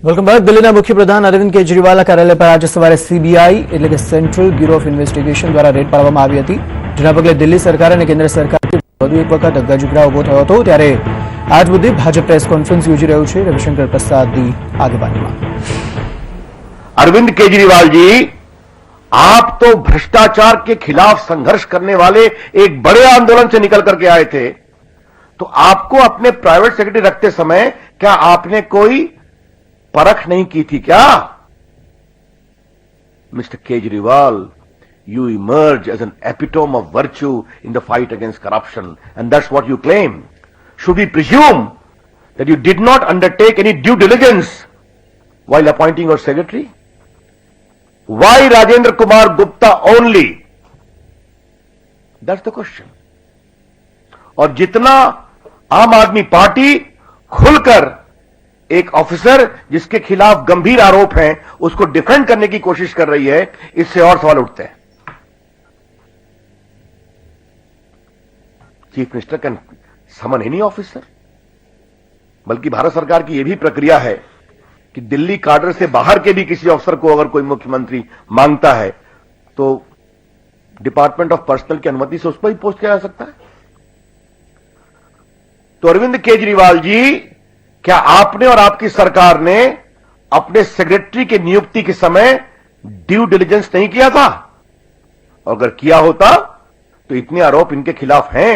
Welcome back. દિલ્હીના મુખ્યપ્રધાન અરવિંદ કેજરીવાલના કાર્યાલય પર આજે સવારે સીબીઆઈ એટલે કે સેન્ટ્રલ બ્યુરો ઓફ ઇન્વેસ્ટિગેશન દ્વારા રેડ પાડવામાં આવી હતી, જેના પગલે દિલ્હી સરકાર અને કેન્દ્ર સરકારથી વધુ એક વખત ગજગરા ઉભો થયો હતો. ત્યારે આજ મુદ્દે ભાજપ પ્રેસ કોન્ફરન્સ યોજી રહ્યું છે રવિશંકર પ્રસાદની આગેવાનીમાં. अरविंद केजरीवाल जी, आप तो भ्रष्टाचार के खिलाफ संघर्ष करने वाले एक बड़े आंदोलन से निकल करके आए थे, तो आपको अपने प्राइवेट सेक्रेटरी रखते समय क्या आपने कोई परख नहीं की थी क्या? Mister Kejriwal, you emerge as an epitome of virtue in the fight against corruption, and that's what you claim. Should we presume that you did not undertake any due diligence while appointing your secretary? Why Rajendra Kumar Gupta only? That's the question. और जितना आम आदमी party खुलकर एक officer जिसके खिलाफ गंभीर आरोप हैं उसको डिफेंड करने की कोशिश कर रही है, इससे और सवाल उठते हैं. Chief minister can summon any officer. बल्कि भारत सरकार की यह भी प्रक्रिया है कि दिल्ली कार्डर से बाहर के भी किसी अफसर को अगर कोई मुख्यमंत्री मांगता है तो डिपार्टमेंट ऑफ पर्सनल की अनुमति से उस पर ही पोस्ट किया जा सकता है. तो अरविंद केजरीवाल जी, क्या आपने और आपकी सरकार ने अपने सेक्रेटरी की नियुक्ति के समय ड्यू डिलिजेंस नहीं किया था? और अगर किया होता तो इतने आरोप इनके खिलाफ हैं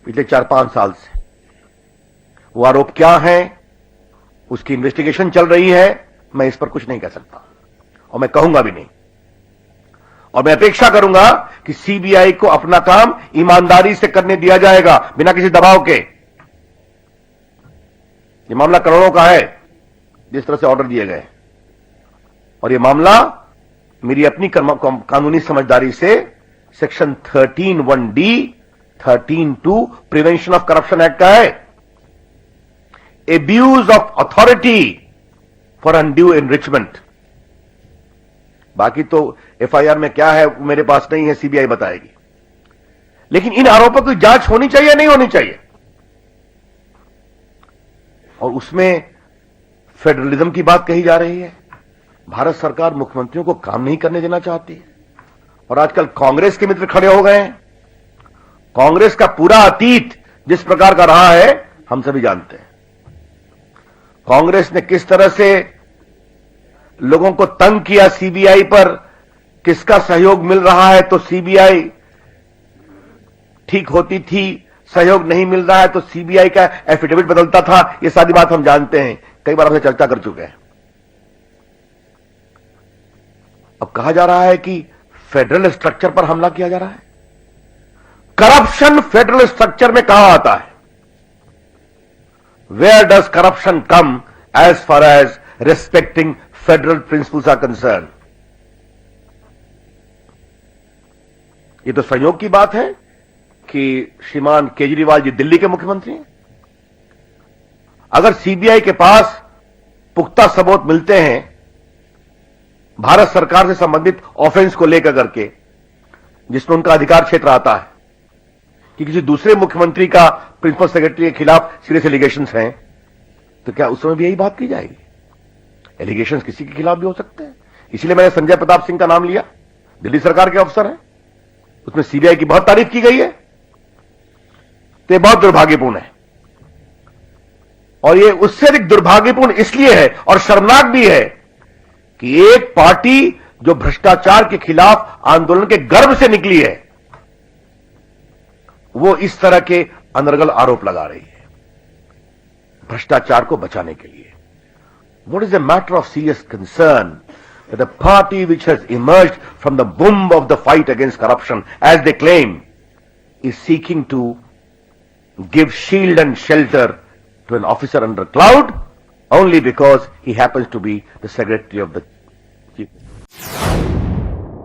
पिछले 4-5 साल से. वो आरोप क्या हैं, उसकी इन्वेस्टिगेशन चल रही है. मैं इस पर कुछ नहीं कह सकता और मैं कहूंगा भी नहीं. और मैं अपेक्षा करूंगा कि सीबीआई को अपना काम ईमानदारी से करने दिया जाएगा, बिना किसी दबाव के. ये मामला करोड़ों का है जिस तरह से ऑर्डर दिए गए, और ये मामला मेरी अपनी कानूनी समझदारी से section 13(1)D, 13(2) prevention of corruption act का है. Abuse of authority for undue enrichment. बाकी तो एफआईआर में क्या है मेरे पास नहीं है, सीबीआई बताएगी. लेकिन इन आरोपों की जांच होनी चाहिए, नहीं होनी चाहिए? और उसमें फेडरलिज्म की बात कही जा रही है. भारत सरकार मुख्यमंत्रियों को काम नहीं करने देना चाहती है. और आजकल कांग्रेस के मित्र खड़े हो गए हैं. कांग्रेस का पूरा अतीत जिस प्रकार का रहा है हम सभी जानते हैं. कांग्रेस ने किस तरह से लोगों को तंग किया सीबीआई पर, किसका सहयोग मिल रहा है तो सीबीआई ठीक होती थी, सहयोग नहीं मिल रहा है तो सीबीआई का एफिडेविट बदलता था. ये सारी बात हम जानते हैं, कई बार हमसे चर्चा कर चुके हैं. अब कहा जा रहा है कि फेडरल स्ट्रक्चर पर हमला किया जा रहा है. करप्शन फेडरल स्ट्रक्चर में कहां आता है? Where does corruption come as far as respecting federal principles are concerned? ये तो संयोग की बात है कि श्रीमान केजरीवाल जी दिल्ली के मुख्यमंत्री हैं. अगर सीबीआई के पास पुख्ता सबूत मिलते हैं भारत सरकार से संबंधित ऑफेंस को लेकर करके, जिसमें उनका अधिकार क्षेत्र आता है कि किसी दूसरे मुख्यमंत्री का प्रिंसिपल सेक्रेटरी के खिलाफ सीरियस एलिगेशंस हैं, तो क्या उस समय भी यही बात की जाएगी? एलिगेशंस किसी के खिलाफ भी हो सकते हैं. इसीलिए मैंने संजय प्रताप सिंह का नाम लिया. दिल्ली सरकार के अफसर हैं, उसमें सीबीआई की बहुत तारीफ की गई है. तो यह बहुत दुर्भाग्यपूर्ण है. और यह उससे अधिक दुर्भाग्यपूर्ण इसलिए है और शर्मनाक भी है कि एक पार्टी जो भ्रष्टाचार के खिलाफ आंदोलन के गर्भ से निकली है, वो इस तरह के अनर्गल आरोप लगा रही है भ्रष्टाचार को बचाने के लिए. What is a matter of serious concern that a party which has emerged from the womb of the fight against corruption, as they claim, is seeking to give shield and shelter to an officer under cloud only because he happens to be the secretary of the chief.